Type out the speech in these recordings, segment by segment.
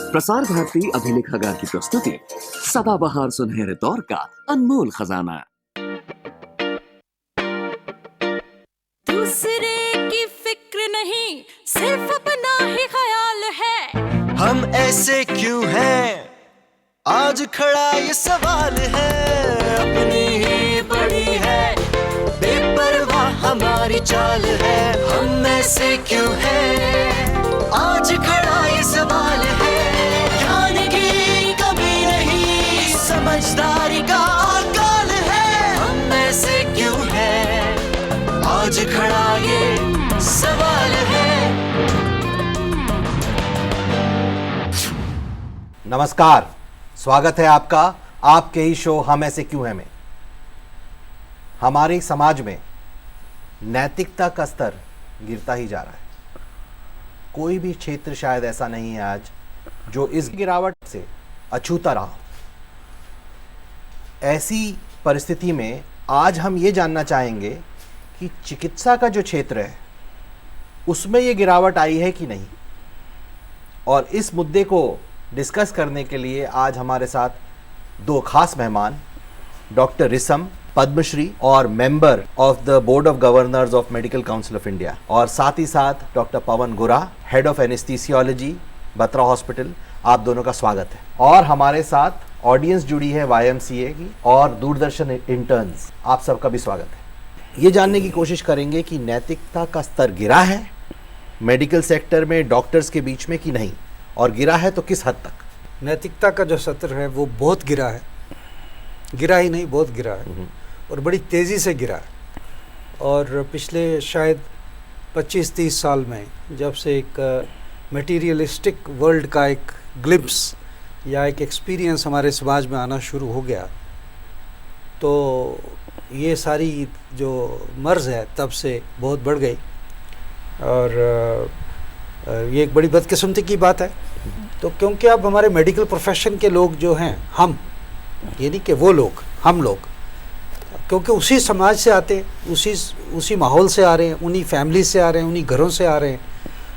प्रसार भारती अभिलेखागार की प्रस्तुति सदाबहार सुनहरे दौर का अनमोल खजाना। दूसरे की फिक्र नहीं, सिर्फ अपना ही ख्याल है। हम ऐसे क्यों हैं, आज खड़ा ये सवाल है। अपनी ही बड़ी है, बेपरवाह हमारी चाल है। हम ऐसे क्यों हैं, आज खड़ा ये सवाल है। ज्ञान की कमी नहीं, समझदारी का अकाल है। हम ऐसे क्यों हैं, आज खड़ा ये सवाल है। नमस्कार, स्वागत है आपका आपके ही शो हम ऐसे क्यों हैं में। हमारे समाज में नैतिकता का स्तर गिरता ही जा रहा है। कोई भी क्षेत्र शायद ऐसा नहीं है आज जो इस गिरावट से अछूता रहा। ऐसी परिस्थिति में आज हम ये जानना चाहेंगे कि चिकित्सा का जो क्षेत्र है उसमें ये गिरावट आई है कि नहीं। और इस मुद्दे को डिस्कस करने के लिए आज हमारे साथ दो खास मेहमान, डॉक्टर रिसम, पद्मश्री और member of the board of governors of medical council of India, और साथ ही साथ डॉक्टर पवन गोरा, head of anaesthesiology, Batra hospital. आप दोनों का स्वागत है। और हमारे साथ ऑडियंस जुड़ी है YMCA की और दूरदर्शन इंटर्न्स। आप सबका भी स्वागत है। ये जानने की कोशिश करेंगे कि नैतिकता का स्तर गिरा है मेडिकल सेक्टर में डॉक्टर्स के बीच में कि नहीं, और गिरा है तो किस हद तक। नैतिकता का जो स्तर है वो बहुत गिरा है, गिरा ही नहीं बहुत गिरा है, और बड़ी तेज़ी से गिरा है। और पिछले शायद 25-30 साल में जब से एक मटेरियलिस्टिक वर्ल्ड का एक ग्लिम्स या एक एक्सपीरियंस हमारे समाज में आना शुरू हो गया, तो ये सारी जो मर्ज़ है तब से बहुत बढ़ गई। और ये एक बड़ी बदकिस्मती की बात है। तो क्योंकि अब हमारे मेडिकल प्रोफेशन के लोग जो हैं, हम यानी कि वो लोग, हम लोग, क्योंकि उसी समाज से आते हैं, उसी माहौल से आ रहे हैं, उन्हीं फैमिली से आ रहे हैं, उन्हीं घरों से आ रहे हैं,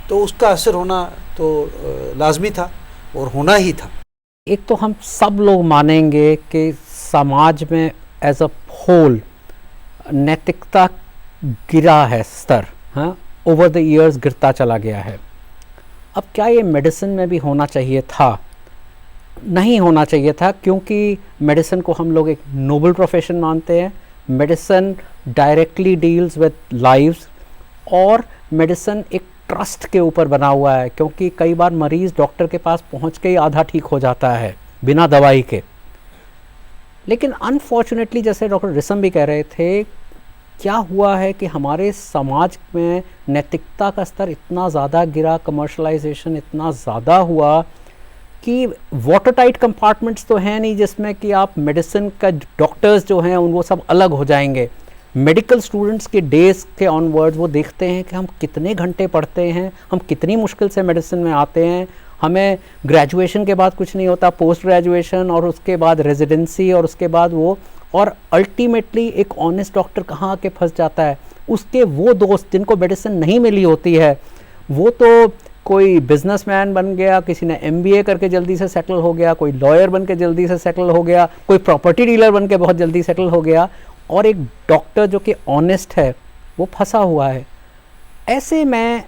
तो उसका असर होना तो लाजमी था और होना ही था। एक तो हम सब लोग मानेंगे कि समाज में एज अ होल नैतिकता गिरा है, स्तर ओवर द ईयर्स गिरता चला गया है। अब क्या ये मेडिसिन में भी होना चाहिए था? नहीं होना चाहिए था, क्योंकि मेडिसिन को हम लोग एक नोबल प्रोफेशन मानते हैं। Medicine directly deals with lives, और मेडिसिन एक ट्रस्ट के ऊपर बना हुआ है, क्योंकि कई बार मरीज़ डॉक्टर के पास पहुंच के ही आधा ठीक हो जाता है बिना दवाई के। लेकिन अनफॉर्चुनेटली, जैसे डॉक्टर रिसम भी कह रहे थे, क्या हुआ है कि हमारे समाज में नैतिकता का स्तर इतना ज़्यादा गिरा, कमर्शलाइजेशन इतना ज़्यादा हुआ कि वाटर टाइट कंपार्टमेंट्स तो हैं नहीं जिसमें कि आप मेडिसिन का डॉक्टर्स जो हैं उन वो सब अलग हो जाएंगे। मेडिकल स्टूडेंट्स के डेज के ऑनवर्ड्स वो देखते हैं कि हम कितने घंटे पढ़ते हैं, हम कितनी मुश्किल से मेडिसिन में आते हैं। हमें ग्रेजुएशन के बाद कुछ नहीं होता, पोस्ट ग्रेजुएशन और उसके बाद रेजिडेंसी और उसके बाद वो, और अल्टीमेटली एक ऑनेस्ट डॉक्टर कहाँ आके फंस जाता है, उसके वो दोस्त जिनको मेडिसिन नहीं मिली होती है, वो तो कोई बिजनेसमैन बन गया, किसी ने MBA करके जल्दी से सेटल हो गया, कोई लॉयर बन के जल्दी से सेटल हो गया, कोई प्रॉपर्टी डीलर बन के बहुत जल्दी सेटल हो गया, और एक डॉक्टर जो कि ऑनेस्ट है वो फंसा हुआ है। ऐसे में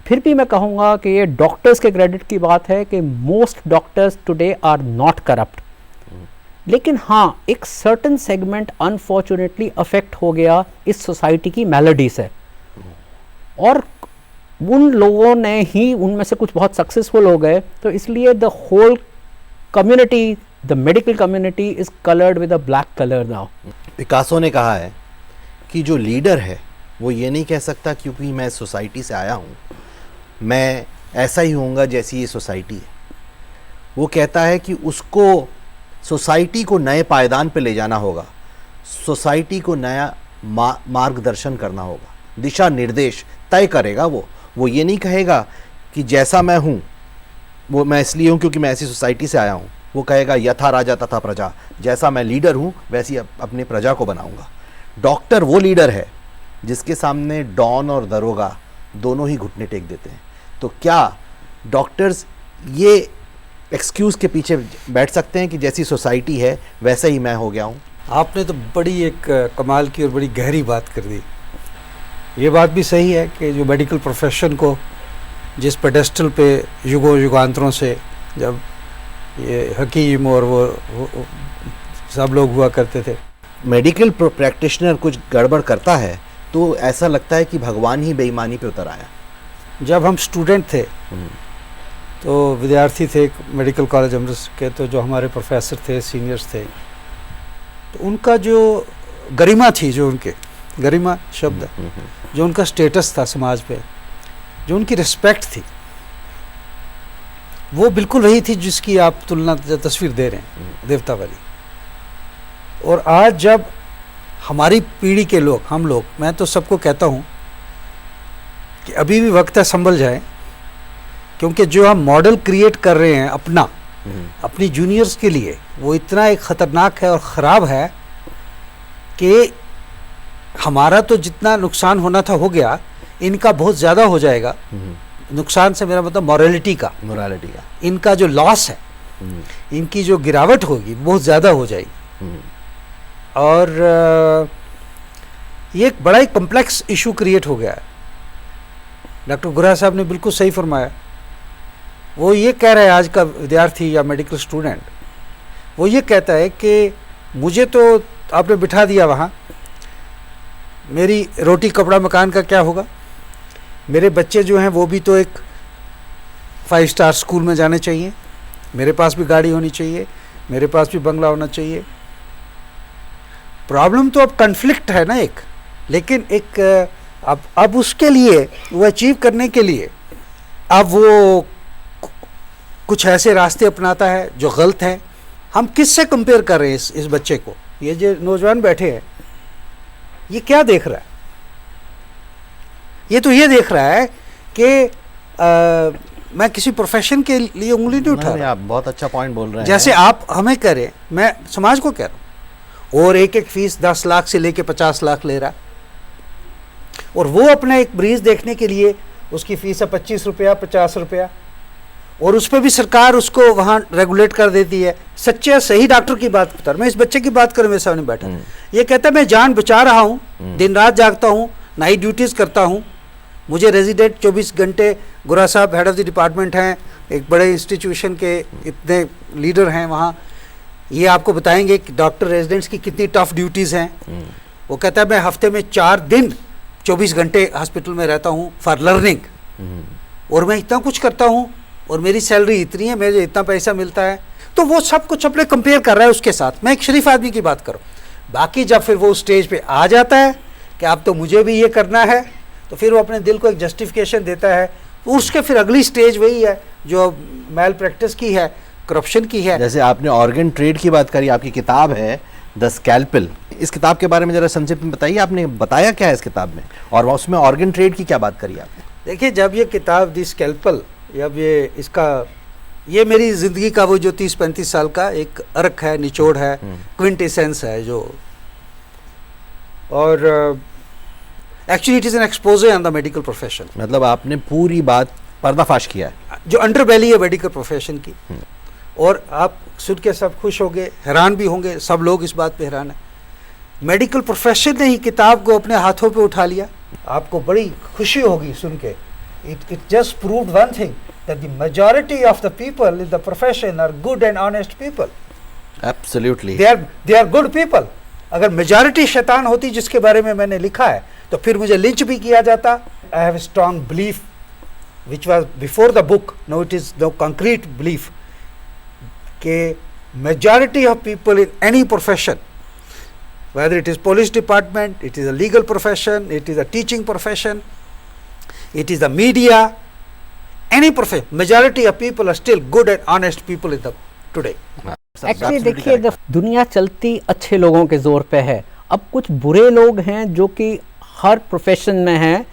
फिर भी मैं कहूँगा कि ये डॉक्टर्स के क्रेडिट की बात है कि most doctors today are not corrupt. लेकिन हाँ, एक सर्टन सेगमेंट अनफॉर्चुनेटली अफेक्ट हो गया इस सोसाइटी की मेलोडी से, और उन लोगों ने ही, उनमें से कुछ बहुत सक्सेसफुल हो गए, तो इसलिए the whole community, the medical community is coloured with a black colour now. Picasso ने कहा है कि जो लीडर है वो ये नहीं कह सकता क्योंकि मैं सोसाइटी से आया हूँ मैं ऐसा ही होऊंगा जैसी ये सोसाइटी है। वो कहता है कि उसको सोसाइटी को नए पायदान पे ले जाना होगा, सोसाइटी को नया मार्गदर्शन करना होगा, दिशा निर्देश तय करेगा वो ये नहीं कहेगा कि जैसा मैं हूँ वो मैं इसलिए हूँ क्योंकि मैं ऐसी सोसाइटी से आया हूँ। वो कहेगा यथा राजा तथा प्रजा, जैसा मैं लीडर हूँ वैसी अपने प्रजा को बनाऊँगा। डॉक्टर वो लीडर है जिसके सामने डॉन और दरोगा दोनों ही घुटने टेक देते हैं। तो क्या डॉक्टर्स ये एक्सक्यूज़ के पीछे बैठ सकते हैं कि जैसी सोसाइटी है वैसे ही मैं हो गया हूँ? आपने तो बड़ी एक कमाल की और बड़ी गहरी बात कर दी। ये बात भी सही है कि जो मेडिकल प्रोफेशन को जिस पेडेस्टल पे युगांतरों से जब ये हकीम और वो सब लोग हुआ करते थे, मेडिकल प्रैक्टिशनर कुछ गड़बड़ करता है तो ऐसा लगता है कि भगवान ही बेईमानी पे उतर आया। जब हम स्टूडेंट थे तो विद्यार्थी थे मेडिकल कॉलेज अमृतसर के, तो जो हमारे प्रोफेसर थे, सीनियर्स थे, तो उनका जो गरिमा थी, जो उनके गरिमा शब्द है, जो उनका स्टेटस था समाज पे, जो उनकी रिस्पेक्ट थी, वो बिल्कुल वही थी जिसकी आप तुलना तस्वीर दे रहे हैं, देवता वाली। और आज जब हमारी पीढ़ी के लोग, हम लोग, मैं तो सबको कहता हूँ कि अभी भी वक्त है, संभल जाए, क्योंकि जो हम मॉडल क्रिएट कर रहे हैं अपना, अपनी जूनियर्स के लिए, वो इतना एक ख़तरनाक है और ख़राब है कि हमारा तो जितना नुकसान होना था हो गया, इनका बहुत ज़्यादा हो जाएगा। नुकसान से मेरा मतलब मोरालिटी का, इनका जो लॉस है, इनकी जो गिरावट होगी बहुत ज़्यादा हो जाएगी। और ये एक बड़ा ही कम्प्लेक्स इशू क्रिएट हो गया है। डॉक्टर गुरा साहब ने बिल्कुल सही फरमाया। वो ये कह रहा है, आज का विद्यार्थी या मेडिकल स्टूडेंट, वो ये कहता है कि मुझे तो आपने बिठा दिया वहाँ, मेरी रोटी कपड़ा मकान का क्या होगा? मेरे बच्चे जो हैं वो भी तो एक 5 स्टार स्कूल में जाने चाहिए, मेरे पास भी गाड़ी होनी चाहिए, मेरे पास भी बंगला होना चाहिए। प्रॉब्लम तो अब कन्फ्लिक्ट है ना एक, लेकिन एक अब उसके लिए, वो अचीव करने के लिए अब वो कुछ ऐसे रास्ते अपनाता है जो गलत हैं। हम किससे कंपेयर कर रहे हैं इस बच्चे को? ये जो नौजवान बैठे हैं, ये क्या देख रहा है? ये तो ये देख रहा है कि मैं किसी प्रोफेशन के लिए उंगली नहीं उठा रहा। आप बहुत अच्छा पॉइंट बोल रहे हैं। जैसे आप हमें करें, मैं समाज को कह रहा हूँ, और एक फीस 10 लाख से लेके 50 लाख ले रहा, और वो अपना एक ब्रीज देखने के लिए उसकी फीस है 25 रुपया, 50 रुपया, और उस पर भी सरकार उसको वहाँ रेगुलेट कर देती है। सच्चे सही डॉक्टर की बात करता हूँ मैं, इस बच्चे की बात करूँ, मेरे सामने बैठा, ये कहता है मैं जान बचा रहा हूँ, दिन रात जागता हूँ, नाइट ड्यूटीज़ करता हूँ, मुझे रेजिडेंट 24 घंटे, गुरा साहब हेड ऑफ द डिपार्टमेंट हैं, एक बड़े इंस्टीट्यूशन के इतने लीडर हैं वहाँ, ये आपको बताएंगे कि डॉक्टर रेजिडेंट्स की कितनी टफ ड्यूटीज़ हैं। वो कहता है मैं हफ्ते में 4 दिन 24 घंटे हॉस्पिटल में रहता हूँ फॉर लर्निंग, और मैं इतना कुछ करता हूँ, और मेरी सैलरी इतनी है, मुझे इतना पैसा मिलता है। तो वो सब कुछ अपने कंपेयर कर रहा है उसके साथ। मैं एक शरीफ आदमी की बात करूँ। बाकी जब फिर वो स्टेज पे आ जाता है कि अब तो मुझे भी ये करना है, तो फिर वो अपने दिल को एक जस्टिफिकेशन देता है। तो उसके फिर अगली स्टेज वही है जो मैल प्रैक्टिस की है, करप्शन की है। जैसे आपने ऑर्गन ट्रेड की बात करी, आपकी किताब है द स्कैल्पेल, इस किताब के बारे में जरा संक्षिप्त में बताइए, आपने बताया क्या है इस किताब में, और उसमें ऑर्गन ट्रेड की क्या बात करी आपने? देखिए, जब ये किताब द स्कैल्पेल, जब ये मेरी ज़िंदगी का वो जो 30-35 साल का एक अर्क है, निचोड़ है, क्विंटेसेंस है जो, और actually it is an exposé on the medical profession. मतलब आपने पूरी बात पर्दाफाश किया है जो अंडरबेली है मेडिकल प्रोफेशन की। और आप सुन के सब खुश होंगे, हैरान भी होंगे, सब लोग इस बात पे हैरान है। मेडिकल प्रोफेशन ने ही किताब को अपने हाथों पे उठा लिया। आपको बड़ी खुशी होगी सुन के। It just proved one thing, that the majority of the people in the profession are good and honest people. Absolutely. They are good people. अगर मेजॉरिटी शैतान होती जिसके बारे में मैंने लिखा है, तो फिर मुझे लिंच भी किया जाता। I have a strong belief, which was before the book, now it is no concrete belief, कि majority of people in any profession, whether it is police department, it is a legal profession, it is a teaching profession, it is the media, any profession, majority of people are still good and honest people in the today. Actually देखिए, दुनिया चलती अच्छे लोगों के जोर पे है। अब कुछ बुरे लोग हैं जो कि हर प्रोफेशन में हैं,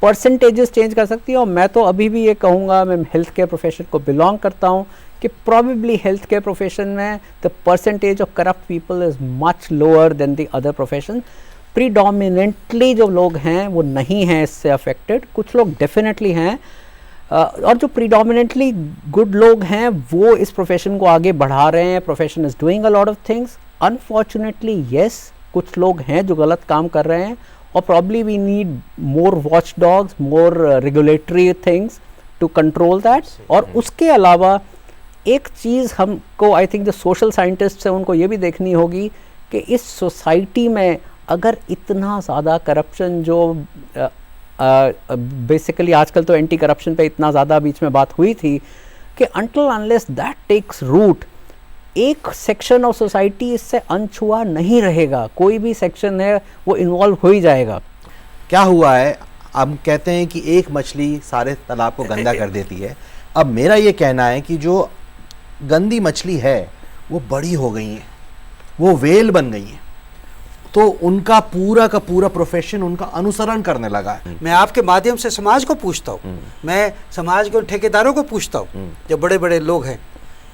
परसेंटेजेस चेंज कर सकती है। और मैं तो अभी भी ये कहूँगा, मैं हेल्थ केयर प्रोफेशन को बिलोंग करता हूँ, कि प्रॉबेबली हेल्थ केयर प्रोफेशन में the percentage of corrupt people is much lower than the other profession. Predominantly जो लोग हैं वो नहीं हैं इससे अफेक्टेड, कुछ लोग डेफिनेटली हैं। और जो प्रीडोमिनेंटली गुड लोग हैं वो इस प्रोफेशन को आगे बढ़ा रहे हैं, profession is doing a lot of things. Unfortunately yes, कुछ लोग हैं जो गलत काम कर रहे हैं और probably we need more watch dogs, more regulatory things to control that. और उसके अलावा एक चीज़ हमको, आई थिंक जो सोशल साइंटिस्ट हैं उनको ये भी देखनी होगी कि इस सोसाइटी में अगर इतना ज़्यादा करप्शन, जो बेसिकली आजकल तो एंटी करप्शन पे इतना ज़्यादा बीच में बात हुई थी कि until unless that takes root, एक सेक्शन ऑफ सोसाइटी इससे अनछुआ नहीं रहेगा. कोई भी सेक्शन है वो इन्वॉल्व हो ही जाएगा. क्या हुआ है, हम कहते हैं कि एक मछली सारे तालाब को गंदा कर देती है. अब मेरा ये कहना है कि जो गंदी मछली है वो बड़ी हो गई है, वो वेल बन गई है, तो उनका पूरा का पूरा प्रोफेशन उनका अनुसरण करने लगा है. मैं आपके माध्यम से समाज को पूछता हूँ, मैं समाज के ठेकेदारों को पूछता हूँ जो बड़े बड़े लोग हैं,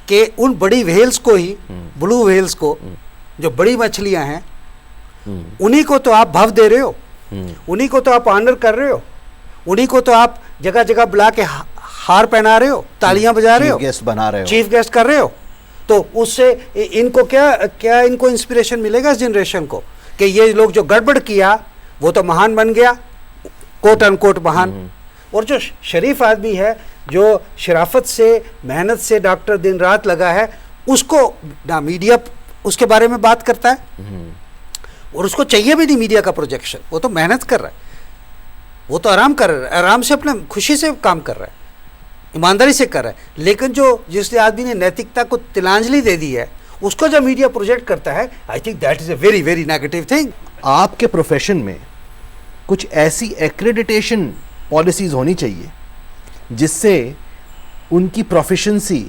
कि उन बड़ी व्हेल्स को ही, ब्लू व्हेल्स को, जो बड़ी मछलियां हैं, उन्हीं को तो आप भाव दे रहे हो, उन्हीं को तो आप ऑनर कर रहे हो, उन्हीं को तो आप जगह जगह बुला के हार पहना रहे हो, तालियां बजा रहे हो, गेस्ट बना रहे हो, चीफ गेस्ट कर रहे हो. तो उससे इनको क्या इनको इंस्पिरेशन मिलेगा इस जनरेशन को कि ये लोग जो गड़बड़ किया वो तो महान बन गया, कोट अनकोट महान. और जो शरीफ आदमी है, जो शराफत से, मेहनत से डॉक्टर दिन रात लगा है, उसको ना मीडिया उसके बारे में बात करता है, और उसको चाहिए भी नहीं मीडिया का प्रोजेक्शन. वो तो मेहनत कर रहा है, वो तो आराम कर रहा है, आराम से अपने खुशी से काम कर रहा है, ईमानदारी से कर रहा है. लेकिन जो जिस आदमी ने नैतिकता को तिलांजलि दे दी है, उसको जब मीडिया प्रोजेक्ट करता है, I think that is a very very negative thing. आपके प्रोफेशन में कुछ ऐसी एक्रेडिटेशन पॉलिसीज होनी चाहिए जिससे उनकी प्रोफिशिएंसी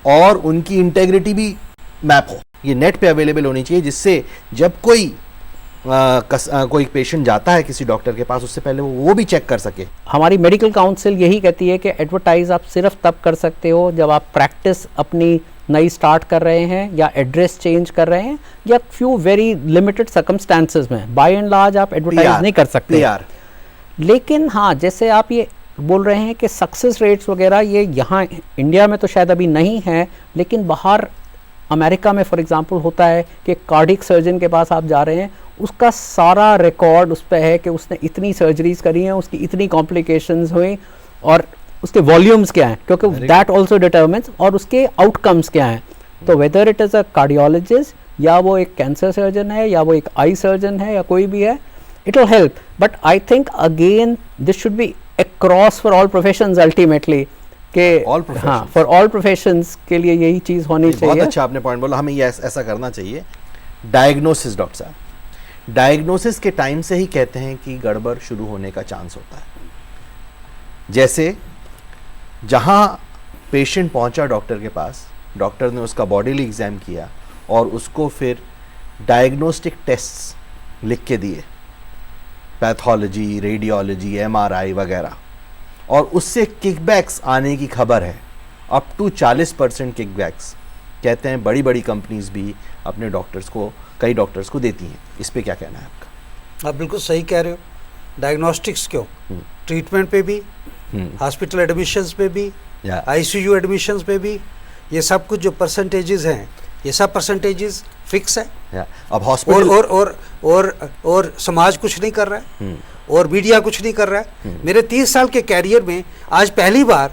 और उनकी इंटेग्रिटी भी मैप हो. ये नेट पे अवेलेबल होनी चाहिए, जिससे जब कोई कोई पेशेंट जाता है किसी डॉक्टर के पास, उससे पहले वो भी चेक कर सके. हमारी मेडिकल काउंसिल यही कहती है कि एडवर्टाइज आप सिर्फ तब कर सकते हो जब आप प्रैक्टिस अपनी नई स्टार्ट कर रहे हैं या एड्रेस चेंज कर रहे हैं या फ्यू वेरी लिमिटेड सर्कमस्टांसेस में. बाय एंड लार्ज आप एडवर्टाइज नहीं कर सकते. लेकिन हाँ, जैसे आप ये बोल रहे हैं कि सक्सेस रेट्स वगैरह ये यहाँ इंडिया में तो शायद अभी नहीं है, लेकिन बाहर अमेरिका में फॉर एग्जांपल होता है कि कार्डिक सर्जन के पास आप जा रहे हैं, उसका सारा रिकॉर्ड उस पर है कि उसने इतनी सर्जरीज करी हैं, उसकी इतनी कॉम्प्लिकेशंस हुई और उसके वॉल्यूम्स क्या हैं, क्योंकि दैट ऑल्सो डिटर्मिन्स, और उसके आउटकम्स क्या हैं. तो whether it is a cardiologist या वो एक कैंसर सर्जन है या वो एक आई सर्जन है या कोई भी है, it will help. But I think again this should be across for all professions ultimately, के हाँ, for all professions के लिए यही चीज़ होनी चाहिए. बहुत अच्छा आपने पॉइंट बोला, हमें ये ऐसा करना चाहिए. डायग्नोसिस, डॉक्टर साहब, डायग्नोसिस के टाइम से ही कहते हैं कि गड़बड़ शुरू होने का चांस होता है. जैसे जहाँ पेशेंट पहुँचा डॉक्टर के पास, डॉक्टर ने उसका बॉडीली एग्जाम किया और उसको फिर डायग्नोस्टिक टेस्ट्स लिख के दिए, पैथोलॉजी, रेडियोलॉजी, एमआरआई वगैरह, और उससे किकबैक्स आने की खबर है. अप टू 40% किकबैक्स कहते हैं बड़ी बड़ी कंपनीज भी अपने डॉक्टर्स को, कई डॉक्टर्स को देती हैं. इस पे क्या कहना है आपका? आप बिल्कुल सही कह रहे हो. डायग्नोस्टिक्स क्यों, ट्रीटमेंट पे भी, हॉस्पिटल एडमिशन्स पे भी, आईसीयू एडमिशन्स पे भी, ये सब कुछ जो परसेंटेजेस हैं, ये सब परसेंटेजेस फिक्स है. अब हॉस्पिटल और समाज कुछ नहीं कर रहा है, और मीडिया कुछ नहीं कर रहा है. मेरे 30 साल के कैरियर में आज पहली बार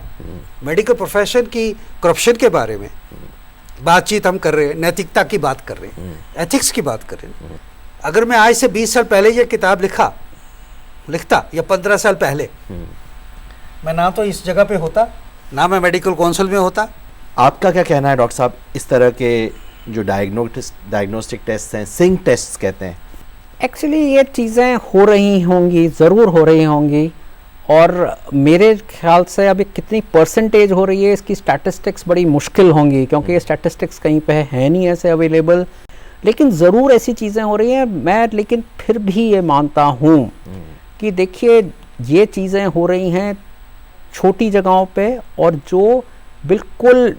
मेडिकल प्रोफेशन की करप्शन के बारे में बातचीत हम कर रहे हैं, नैतिकता की बात कर रहे हैं, एथिक्स की बात कर रहे हैं. अगर मैं आज से 20 साल पहले ये किताब लिखता या 15 साल पहले, मैं ना तो इस जगह पे होता, ना मैं मेडिकल काउंसिल में होता. आपका क्या कहना है डॉक्टर साहब, इस तरह के जो डायग्नोस्टिक टेस्ट हैं, सिंक टेस्ट कहते हैं? एक्चुअली ये चीज़ें हो रही होंगी, ज़रूर हो रही होंगी, और मेरे ख्याल से अभी कितनी परसेंटेज हो रही है इसकी स्टैटिस्टिक्स बड़ी मुश्किल होंगी, क्योंकि ये स्टैटिस्टिक्स कहीं पे है नहीं ऐसे अवेलेबल. लेकिन ज़रूर ऐसी चीज़ें हो रही हैं. मैं लेकिन फिर भी ये मानता हूँ कि देखिए ये चीज़ें हो रही हैं छोटी जगहों पे, और जो बिल्कुल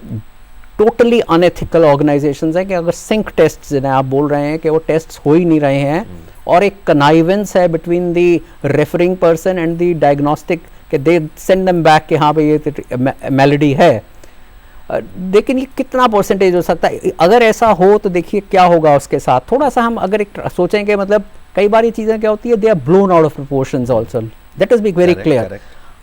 टोटली अनएथिकल ऑर्गेनाइजेशंस हैं कि अगर सिंक टेस्ट जिन्हें आप बोल रहे हैं कि वो टेस्ट हो ही नहीं रहे हैं, और एक कनाइवेंस है between the referring person and the diagnostic कि दे सेंड देम बैक कि हाँ भाई ये मेलोडी है। लेकिन ये कितना परसेंटेज हो सकता है? अगर ऐसा हो तो देखिए क्या होगा उसके साथ। थोड़ा सा हम अगर एक सोचेंगे, मतलब कई बार ये चीज़ें क्या होती है, they are blown out of proportions also, that is be very clear.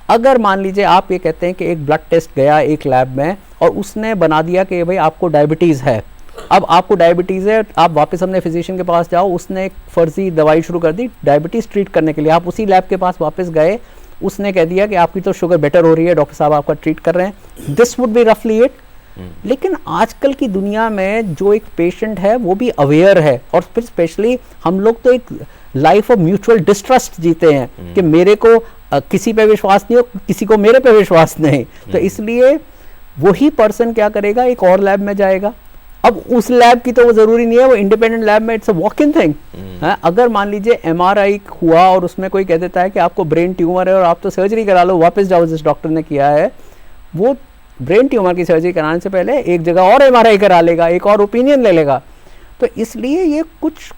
अगर मान लीजिए आप ये कहते हैं कि एक ब्लड टेस्ट गया एक लैब में और उसने बना दिया कि भाई आपको डायबिटीज़ है, अब आपको डायबिटीज़ है, आप वापस अपने फिजिशियन के पास जाओ, उसने एक फर्जी दवाई शुरू कर दी डायबिटीज़ ट्रीट करने के लिए, आप उसी लैब के पास वापस गए, उसने कह दिया कि आपकी तो शुगर बेटर हो रही है, डॉक्टर साहब आपका ट्रीट कर रहे हैं, दिस वुड बी रफली इट। लेकिन आजकल की दुनिया में जो एक पेशेंट है वो भी अवेयर है, और फिर स्पेशली हम लोग तो एक लाइफ ऑफ म्यूचुअल डिस्ट्रस्ट जीते हैं कि मेरे को किसी पे विश्वास नहीं हो, किसी को मेरे पे विश्वास नहीं, तो इसलिए वही पर्सन क्या करेगा, एक और लैब में जाएगा। अब उस लैब की तो वो जरूरी नहीं है, वो इंडिपेंडेंट लैब में it's a walk in thing है। अगर मान लीजिए MRI हुआ और उसमें कोई कह देता है कि आपको ब्रेन ट्यूमर है और आप तो सर्जरी करा लो, वापस जाओ जिस डॉक्टर ने किया है, वो ब्रेन ट्यूमर की सर्जरी कराने से पहले एक जगह और MRI करा लेगा, एक और ओपिनियन ले लेगा। तो इसलिए ये कुछ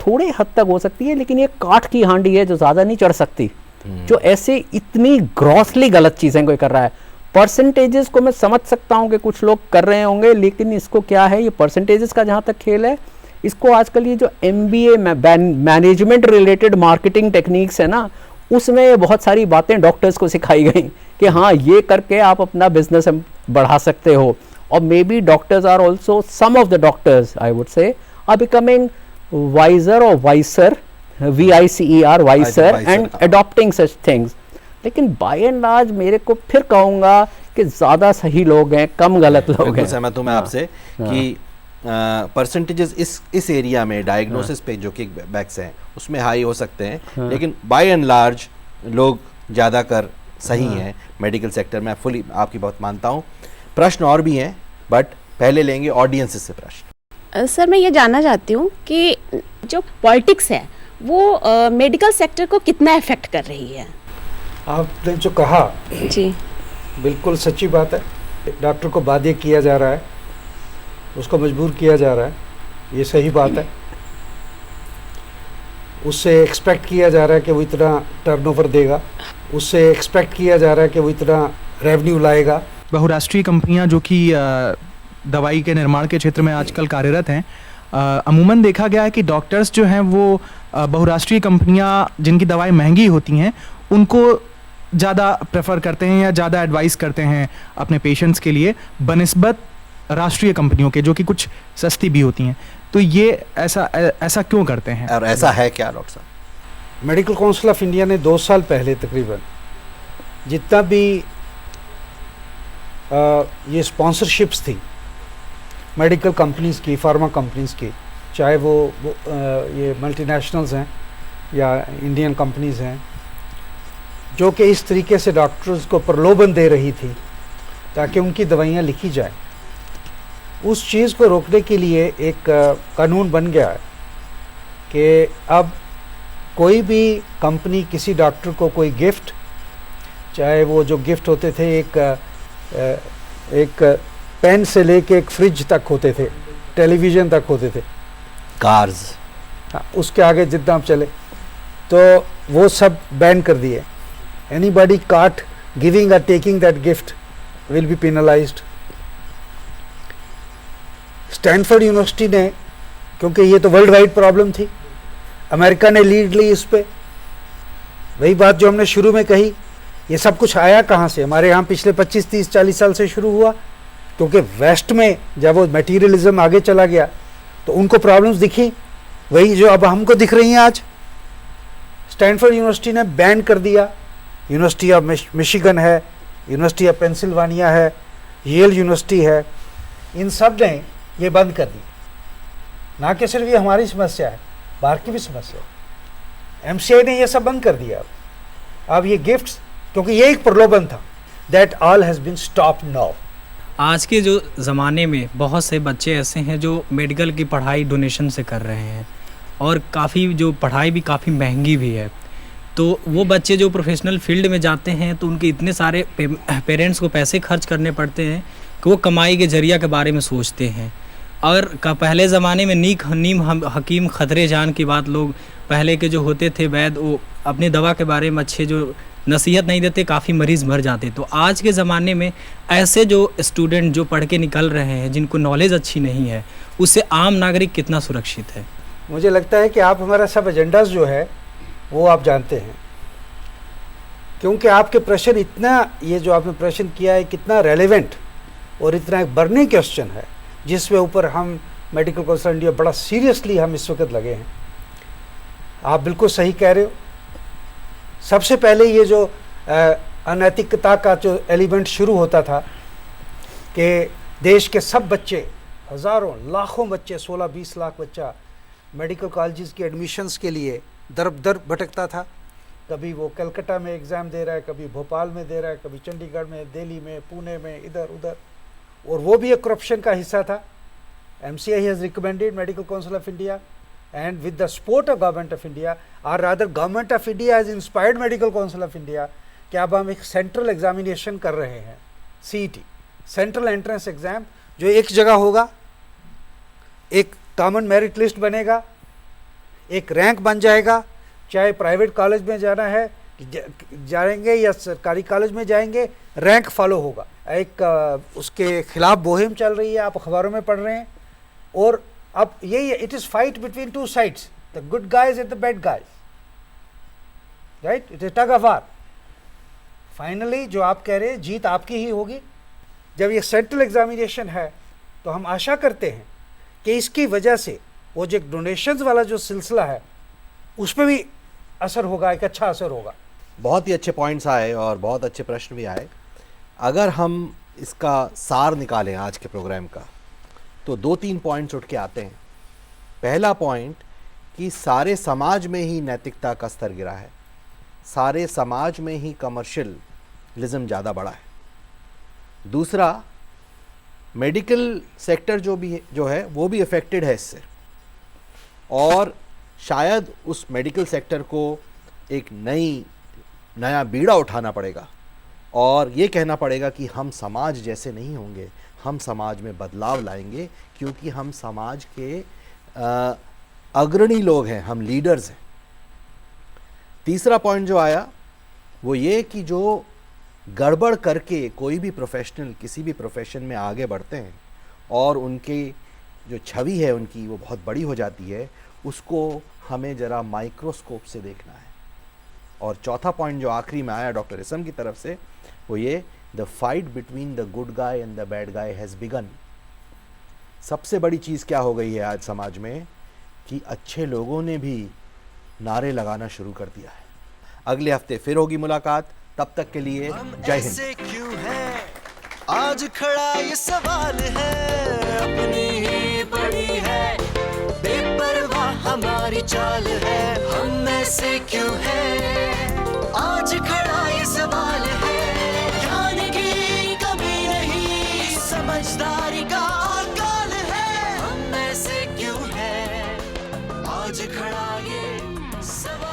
थोड़े हद तक हो सकती है, लेकिन ये काठ की हांडी है जो ज़्यादा नहीं चढ़ सकती, जो ऐसे इतनी ग्रॉसली गलत चीज़ें कोई कर रहा है। परसेंटेजेस को मैं समझ सकता हूँ कि कुछ लोग कर रहे होंगे, लेकिन इसको क्या है, ये परसेंटेजेस का जहाँ तक खेल है, इसको आजकल ये जो MBA management related marketing techniques है ना, उसमें बहुत सारी बातें डॉक्टर्स को सिखाई गई कि हाँ ये करके आप अपना बिजनेस बढ़ा सकते हो। और maybe doctors are also, some of the doctors I would say are becoming wiser और wiser, VICER wiser, and adopting such things. लेकिन बाय एंड लार्ज मेरे को फिर कहूँगा कि ज़्यादा सही लोग हैं, कम गलत लोग हैं। सहमत हूँ मैं आपसे कि परसेंटेजेस इस एरिया में डायग्नोसिस पे जो कि बैक्स हैं उसमें हाई हो सकते हैं, लेकिन बाय एंड लार्ज लोग ज़्यादातर सही हैं मेडिकल सेक्टर में। फुली आपकी बात मानता हूँ। प्रश्न और भी हैं, बट पहले लेंगे ऑडियंस से प्रश्न। सर मैं ये जानना चाहती हूँ कि जो पॉलिटिक्स है वो मेडिकल सेक्टर को कितना इफेक्ट कर रही है? आपने जो कहा जी बिल्कुल सच्ची बात है। डॉक्टर को बाध्य किया जा रहा है, उसको मजबूर किया जा रहा है, ये सही बात है। उससे एक्सपेक्ट किया जा रहा है कि वो इतना टर्नओवर देगा, उससे एक्सपेक्ट किया जा रहा है कि वो इतना रेवेन्यू लाएगा। बहुराष्ट्रीय कंपनियां जो कि दवाई के निर्माण के क्षेत्र में आजकल कार्यरत हैं, अमूमन देखा गया है कि डॉक्टर्स जो हैं वो बहुराष्ट्रीय कंपनियां जिनकी दवाएं महंगी होती हैं उनको ज़्यादा प्रेफर करते हैं या ज़्यादा एडवाइस करते हैं अपने पेशेंट्स के लिए बनिस्बत राष्ट्रीय कंपनियों के, जो कि कुछ सस्ती भी होती हैं। तो ये ऐसा क्यों करते हैं, और ऐसा है क्या डॉक्टर साहब? मेडिकल काउंसिल ऑफ इंडिया ने 2 साल पहले तकरीबन जितना भी ये स्पॉन्सरशिप्स थी मेडिकल कंपनीज़ की, फार्मा कंपनीज़ की, चाहे वो ये मल्टीनेशनल्स हैं या इंडियन कंपनीज़ हैं, जो कि इस तरीके से डॉक्टर्स को प्रलोभन दे रही थी ताकि उनकी दवाइयाँ लिखी जाएं, उस चीज़ को रोकने के लिए एक कानून बन गया है कि अब कोई भी कंपनी किसी डॉक्टर को कोई गिफ्ट, चाहे वो जो गिफ्ट होते थे एक पेन से लेके एक फ्रिज तक होते थे, टेलीविज़न तक होते थे, कार्स, हाँ, उसके आगे जितना आप चले, तो वो सब बैन कर दिए। Anybody caught giving or taking that gift will be penalized। Stanford university ने, क्योंकि ये तो वर्ल्ड वाइड प्रॉब्लम थी, अमेरिका ने लीड ली इस पे। वही बात जो हमने शुरू में कही, ये सब कुछ आया कहाँ से? हमारे यहाँ पिछले 25, 30, 40 साल से शुरू हुआ, क्योंकि वेस्ट में जब वो मटेरियलिज्म आगे चला गया तो उनको प्रॉब्लम्स दिखी, वही जो अब हमको दिख रही हैं आज। स्टैनफोर्ड यूनिवर्सिटी ने बैन कर दिया, यूनिवर्सिटी ऑफ मिशिगन है, यूनिवर्सिटी ऑफ पेंसिल्वानिया है, येल यूनिवर्सिटी है, इन सब ने ये बंद कर दी। ना कि सिर्फ ये हमारी समस्या है, बाहर की भी समस्या है। MCI ने ये सब बंद कर दिया। अब ये गिफ्ट्स, क्योंकि ये एक प्रलोभन था, that all has been stopped now. आज के जो ज़माने में बहुत से बच्चे ऐसे हैं जो मेडिकल की पढ़ाई डोनेशन से कर रहे हैं, और काफ़ी जो पढ़ाई भी काफ़ी महंगी भी है। तो वो बच्चे जो प्रोफेशनल फील्ड में जाते हैं तो उनके इतने सारे पेरेंट्स को पैसे खर्च करने पड़ते हैं कि वो कमाई के जरिया के बारे में सोचते हैं। और पहले ज़माने में नीम हकीम खतरे जान की बात, लोग पहले के जो होते थे वैद, वो अपनी दवा के बारे में अच्छे जो नसीहत नहीं देते, काफ़ी मरीज़ मर जाते। तो आज के ज़माने में ऐसे जो स्टूडेंट जो पढ़ के निकल रहे हैं, जिनको नॉलेज अच्छी नहीं है, उससे आम नागरिक कितना सुरक्षित है? मुझे लगता है कि आप हमारा सब एजेंडाज जो है वो आप जानते हैं, क्योंकि आपके प्रश्न इतना, ये जो आपने प्रश्न किया है कितना रेलेवेंट और इतना एक बर्निंग क्वेश्चन है, जिसके ऊपर हम मेडिकल काउंसिल इंडिया बड़ा सीरियसली हम इस वक्त लगे हैं। आप बिल्कुल सही कह रहे हो। सबसे पहले ये जो अनैतिकता का जो एलिमेंट शुरू होता था कि देश के सब बच्चे, हज़ारों लाखों बच्चे, 16-20 लाख बच्चा मेडिकल कॉलेजेस की एडमिशन्स के लिए दर दर भटकता था। कभी वो कलकत्ता में एग्ज़ाम दे रहा है, कभी भोपाल में दे रहा है, कभी चंडीगढ़ में, दिल्ली में, पुणे में, इधर उधर, और वो भी एक करप्शन का हिस्सा था। MCI has recommended Medical Council of India, and with the support of Government of India, or rather Government of India has inspired Medical Council of India, कि अब हम एक सेंट्रल एग्जामिनेशन कर रहे हैं, CET, सेंट्रल एंट्रेंस एग्ज़ाम, जो एक जगह होगा, एक कॉमन मेरिट लिस्ट बनेगा, एक रैंक बन जाएगा, चाहे प्राइवेट कॉलेज में जाना है जाएंगे या सरकारी कॉलेज में जाएंगे, रैंक फॉलो होगा। एक उसके खिलाफ मुहिम चल रही है, आप अखबारों में पढ़ रहे हैं। और अब यही है, it is fight between two sides, the good guys and the bad guys, right? It is tug of war. Finally जो आप कह रहे हैं, जीत आपकी ही होगी। जब ये सेंट्रल एग्जामिनेशन है तो हम आशा करते हैं कि इसकी वजह से वो जो डोनेशंस वाला जो सिलसिला है उस पर भी असर होगा, एक अच्छा असर होगा। बहुत ही अच्छे पॉइंट्स आए और बहुत अच्छे प्रश्न भी आए। अगर हम इसका सार निकालें आज के प्रोग्राम का, तो 2-3 पॉइंट्स उठ के आते हैं। पहला पॉइंट कि सारे समाज में ही नैतिकता का स्तर गिरा है, सारे समाज में ही कमर्शियलिज्म ज़्यादा बढ़ा है। दूसरा, मेडिकल सेक्टर जो है वो भी अफेक्टेड है इससे, और शायद उस मेडिकल सेक्टर को एक नया बीड़ा उठाना पड़ेगा और ये कहना पड़ेगा कि हम समाज जैसे नहीं होंगे, हम समाज में बदलाव लाएंगे, क्योंकि हम समाज के अग्रणी लोग हैं, हम लीडर्स हैं। तीसरा पॉइंट जो आया वो ये कि जो गड़बड़ करके कोई भी प्रोफेशनल किसी भी प्रोफेशन में आगे बढ़ते हैं और उनकी जो छवि है उनकी वो बहुत बड़ी हो जाती है, उसको हमें ज़रा माइक्रोस्कोप से देखना है। और चौथा पॉइंट जो आखिरी में आया डॉक्टर इसम की तरफ से, वो ये, the fight between the good guy and the bad guy has begun. सबसे बड़ी चीज़ क्या हो गई है आज समाज में कि अच्छे लोगों ने भी नारे लगाना शुरू कर दिया है। अगले हफ्ते फिर होगी मुलाकात, तब तक के लिए जय हिंद। ऐसे क्यों है आज खड़ा ये सवाल है, अपनी ही पड़ी है, बेपरवाह हमारी चाल है, हम ऐसे क्यों हैं? आज खड़ा ये सवाल है, ज्ञान की कमी नहीं, समझदारी का काल है, हम ऐसे क्यों हैं? आज खड़ा ये सवाल